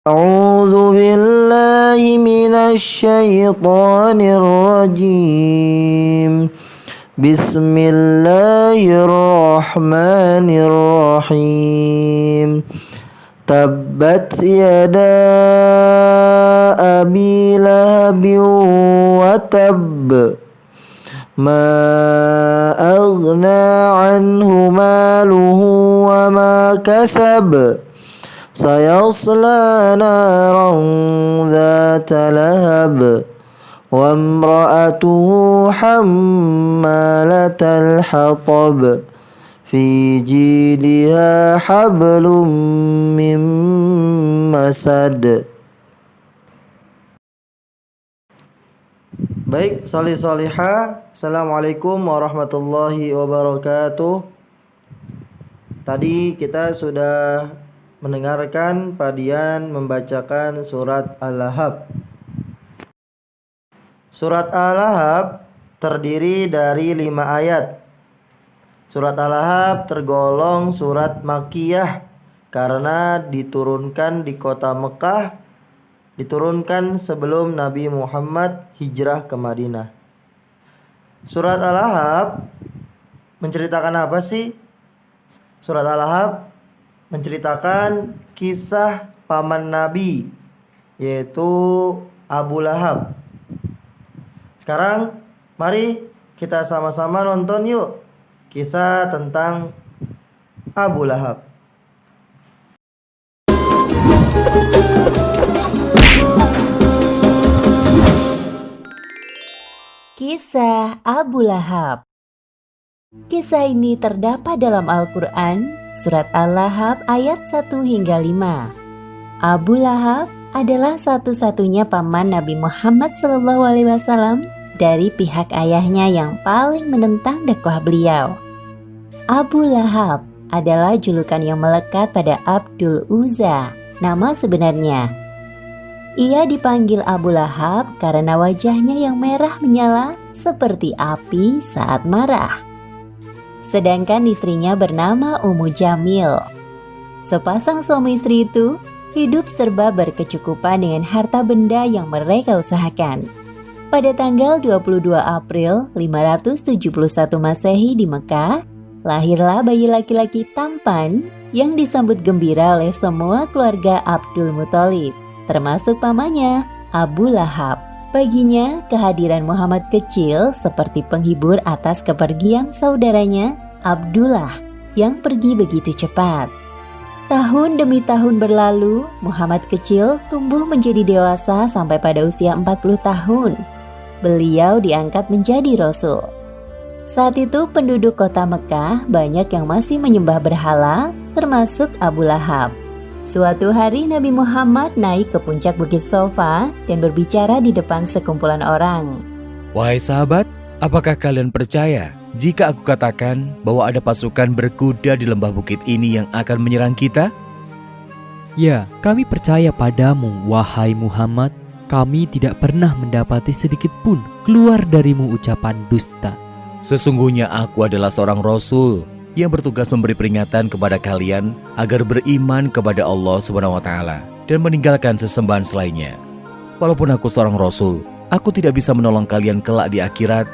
أعوذ بالله من الشيطان الرجيم. بسم الله الرحمن الرحيم. تبت يدا أبي لهب وتب ما أغنى عنه ماله وما كسب سيصلى نارا ذات لهب وامرأته حمالة الحطب في جيدها حبل من مسد. Baik, sholih sholihah. Assalamualaikum warahmatullahi wabarakatuh. Tadi kita sudah mendengarkan Padian membacakan surat Al-Lahab. Surat Al-Lahab terdiri dari 5 ayat. Surat Al-Lahab tergolong surat Makkiyah karena diturunkan di kota Mekah, diturunkan sebelum Nabi Muhammad hijrah ke Madinah. Surat Al-Lahab menceritakan apa sih? Surat Al-Lahab menceritakan kisah paman Nabi, yaitu Abu Lahab. Sekarang mari kita sama-sama nonton yuk kisah tentang Abu Lahab. Kisah Abu Lahab. Kisah ini terdapat dalam Al-Quran, surat Al-Lahab ayat 1 hingga 5. Abu Lahab adalah satu-satunya paman Nabi Muhammad SAW dari pihak ayahnya yang paling menentang dakwah beliau. Abu Lahab adalah julukan yang melekat pada Abdul Uzza, nama sebenarnya. Ia dipanggil Abu Lahab karena wajahnya yang merah menyala seperti api saat marah. Sedangkan istrinya bernama Ummu Jamil. Sepasang suami istri itu hidup serba berkecukupan dengan harta benda yang mereka usahakan. Pada tanggal 22 April 571 Masehi di Mekah, lahirlah bayi laki-laki tampan yang disambut gembira oleh semua keluarga Abdul Muthalib, termasuk pamannya Abu Lahab. Baginya, kehadiran Muhammad kecil seperti penghibur atas kepergian saudaranya Abdullah yang pergi begitu cepat. Tahun demi tahun berlalu, Muhammad kecil tumbuh menjadi dewasa sampai pada usia 40 tahun. Beliau diangkat menjadi Rasul. Saat itu penduduk kota Mekah banyak yang masih menyembah berhala, termasuk Abu Lahab. Suatu hari Nabi Muhammad naik ke puncak Bukit Sofa dan berbicara di depan sekumpulan orang. Wahai sahabat, apakah kalian percaya jika aku katakan bahwa ada pasukan berkuda di lembah bukit ini yang akan menyerang kita? Ya, kami percaya padamu, wahai Muhammad. Kami tidak pernah mendapati sedikit pun keluar darimu ucapan dusta. Sesungguhnya aku adalah seorang Rasul yang bertugas memberi peringatan kepada kalian agar beriman kepada Allah SWT dan meninggalkan sesembahan selainnya. Walaupun aku seorang Rasul, aku tidak bisa menolong kalian kelak di akhirat.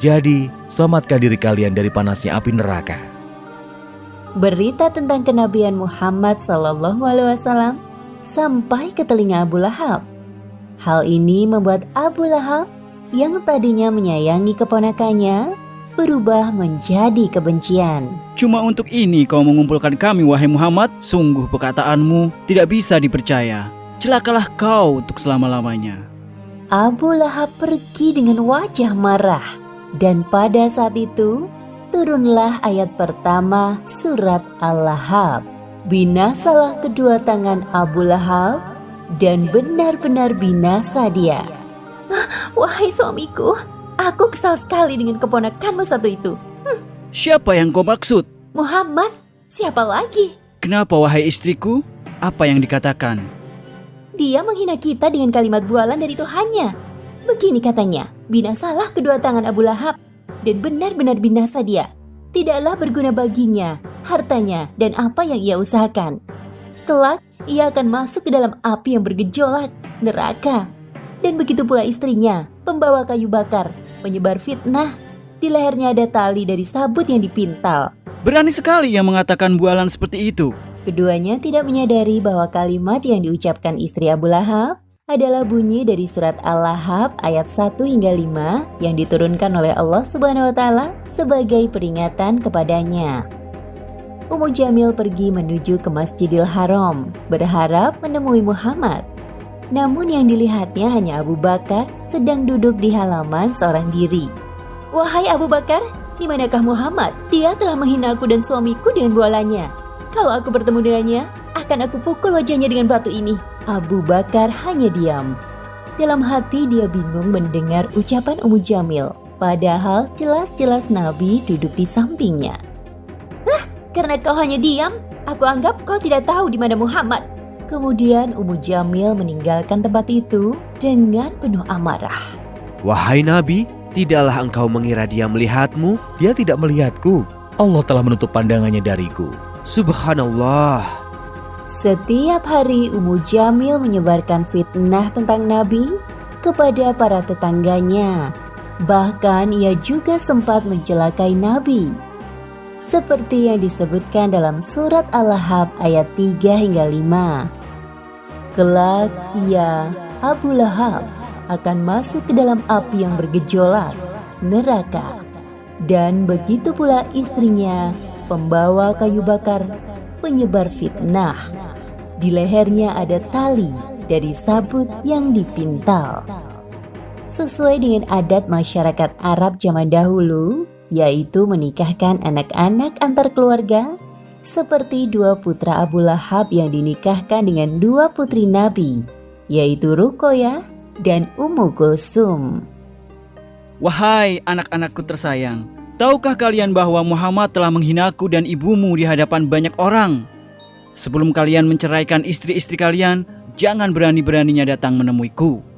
Jadi, selamatkan diri kalian dari panasnya api neraka. Berita tentang kenabian Muhammad SAW sampai ke telinga Abu Lahab. Hal ini membuat Abu Lahab yang tadinya menyayangi keponakannya berubah menjadi kebencian. Cuma untuk ini kau mengumpulkan kami, wahai Muhammad. Sungguh perkataanmu tidak bisa dipercaya. Celakalah kau untuk selama-lamanya. Abu Lahab pergi dengan wajah marah. Dan pada saat itu turunlah ayat pertama surat Al-Lahab. Binasalah kedua tangan Abu Lahab dan benar-benar binasa dia. Wahai suamiku, aku kesal sekali dengan keponakanmu satu itu. Siapa yang kau maksud? Muhammad, siapa lagi? Kenapa wahai istriku? Apa yang dikatakan? Dia menghina kita dengan kalimat bualan dari Tuhannya. Begini katanya, binasalah kedua tangan Abu Lahab dan benar-benar binasa dia. Tidaklah berguna baginya hartanya dan apa yang ia usahakan. Kelak ia akan masuk ke dalam api yang bergejolak, neraka. Dan begitu pula istrinya, pembawa kayu bakar, penyebar fitnah. Di lehernya ada tali dari sabut yang dipintal. Berani sekali yang mengatakan bualan seperti itu. Keduanya tidak menyadari bahwa kalimat yang diucapkan istri Abu Lahab adalah bunyi dari surat Al-Lahab ayat 1 hingga 5 yang diturunkan oleh Allah Subhanahu wa taala sebagai peringatan kepadanya. Ummu Jamil pergi menuju ke Masjidil Haram, berharap menemui Muhammad. Namun yang dilihatnya hanya Abu Bakar sedang duduk di halaman seorang diri. "Wahai Abu Bakar, di manakah Muhammad? Dia telah menghina aku dan suamiku dengan bualannya. Kalau aku bertemu dengannya, akan aku pukul wajahnya dengan batu ini." Abu Bakar hanya diam. Dalam hati dia bingung mendengar ucapan Ummu Jamil, padahal jelas-jelas Nabi duduk di sampingnya. "Karena kau hanya diam, aku anggap kau tidak tahu di mana Muhammad." Kemudian Ummu Jamil meninggalkan tempat itu dengan penuh amarah. Wahai Nabi, tidaklah engkau mengira dia melihatmu? Dia tidak melihatku. Allah telah menutup pandangannya dariku. Subhanallah. Setiap hari Ummu Jamil menyebarkan fitnah tentang Nabi kepada para tetangganya. Bahkan ia juga sempat mencelakai Nabi. Seperti yang disebutkan dalam surat Al-Lahab ayat 3 hingga 5. Kelak ia, Abu Lahab, akan masuk ke dalam api yang bergejolak, neraka. Dan begitu pula istrinya, pembawa kayu bakar, penyebar fitnah. Di lehernya ada tali dari sabut yang dipintal. Sesuai dengan adat masyarakat Arab zaman dahulu, yaitu menikahkan anak-anak antar keluarga, seperti dua putra Abu Lahab yang dinikahkan dengan dua putri Nabi, yaitu Ruqayyah dan Ummu Kulsum. Wahai anak-anakku tersayang, tahukah kalian bahwa Muhammad telah menghinaku dan ibumu di hadapan banyak orang? Sebelum kalian menceraikan istri-istri kalian, jangan berani-beraninya datang menemuiku.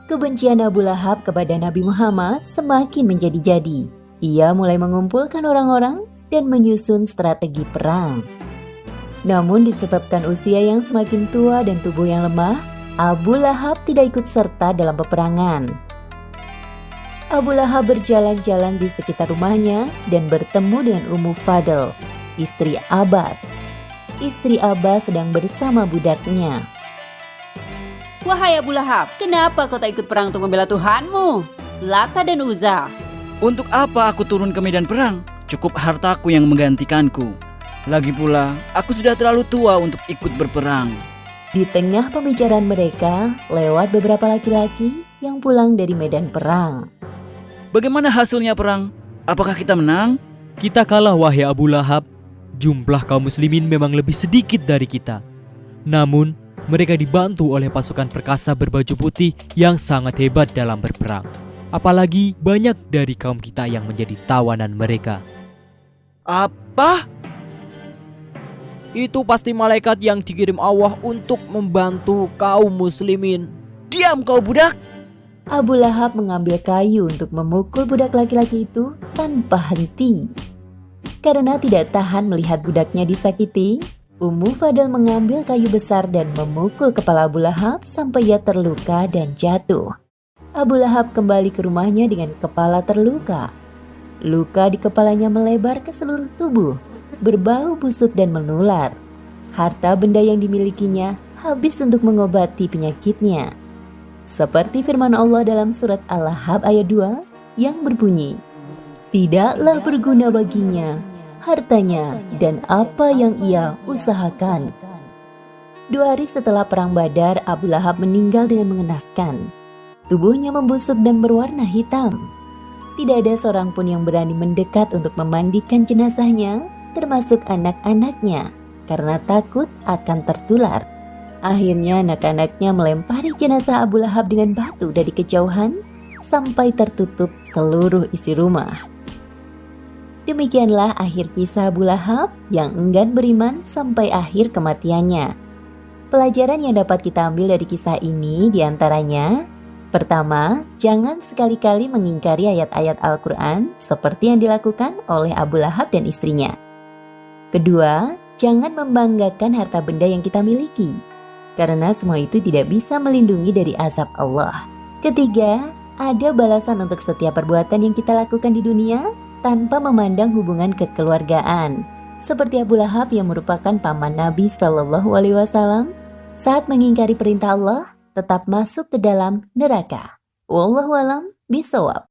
Kebencian Abu Lahab kepada Nabi Muhammad semakin menjadi-jadi. Ia mulai mengumpulkan orang-orang dan menyusun strategi perang. Namun disebabkan usia yang semakin tua dan tubuh yang lemah, Abu Lahab tidak ikut serta dalam peperangan. Abu Lahab berjalan-jalan di sekitar rumahnya dan bertemu dengan Ummu Fadl, istri Abbas. Istri Abbas sedang bersama budaknya. "Wahai Abu Lahab, kenapa kau tak ikut perang untuk membela Tuhanmu, Lata dan Uzza?" Untuk apa aku turun ke medan perang? Cukup hartaku yang menggantikanku. Lagi pula, aku sudah terlalu tua untuk ikut berperang. Di tengah pembicaraan mereka, lewat beberapa laki-laki yang pulang dari medan perang. Bagaimana hasilnya perang? Apakah kita menang? Kita kalah wahai Abu Lahab. Jumlah kaum muslimin memang lebih sedikit dari kita. Namun, mereka dibantu oleh pasukan perkasa berbaju putih yang sangat hebat dalam berperang. Apalagi banyak dari kaum kita yang menjadi tawanan mereka. Apa? Itu pasti malaikat yang dikirim Allah untuk membantu kaum muslimin. Diam kau budak! Abu Lahab mengambil kayu untuk memukul budak laki-laki itu tanpa henti. Karena tidak tahan melihat budaknya disakiti, Ummu Fadl mengambil kayu besar dan memukul kepala Abu Lahab sampai ia terluka dan jatuh. Abu Lahab kembali ke rumahnya dengan kepala terluka. Luka di kepalanya melebar ke seluruh tubuh, berbau busuk dan menular. Harta benda yang dimilikinya habis untuk mengobati penyakitnya. Seperti firman Allah dalam surat Al-Lahab ayat 2 yang berbunyi, "Tidaklah berguna baginya hartanya dan apa yang ia usahakan." 2 hari setelah perang Badar, Abu Lahab meninggal dengan mengenaskan. Tubuhnya membusuk dan berwarna hitam. Tidak ada seorang pun yang berani mendekat untuk memandikan jenazahnya, termasuk anak-anaknya, karena takut akan tertular. Akhirnya anak-anaknya melempari jenazah Abu Lahab dengan batu dari kejauhan sampai tertutup seluruh isi rumah. Demikianlah akhir kisah Abu Lahab yang enggan beriman sampai akhir kematiannya. Pelajaran yang dapat kita ambil dari kisah ini diantaranya: pertama, jangan sekali-kali mengingkari ayat-ayat Al-Quran seperti yang dilakukan oleh Abu Lahab dan istrinya. Kedua, Jangan membanggakan harta benda yang kita miliki, karena semua itu tidak bisa melindungi dari azab Allah. Ketiga, ada balasan untuk setiap perbuatan yang kita lakukan di dunia tanpa memandang hubungan kekeluargaan. Seperti Abu Lahab yang merupakan paman Nabi Shallallahu Alaihi Wasallam, saat mengingkari perintah Allah, tetap masuk ke dalam neraka. Wallahu a'lam bishawab.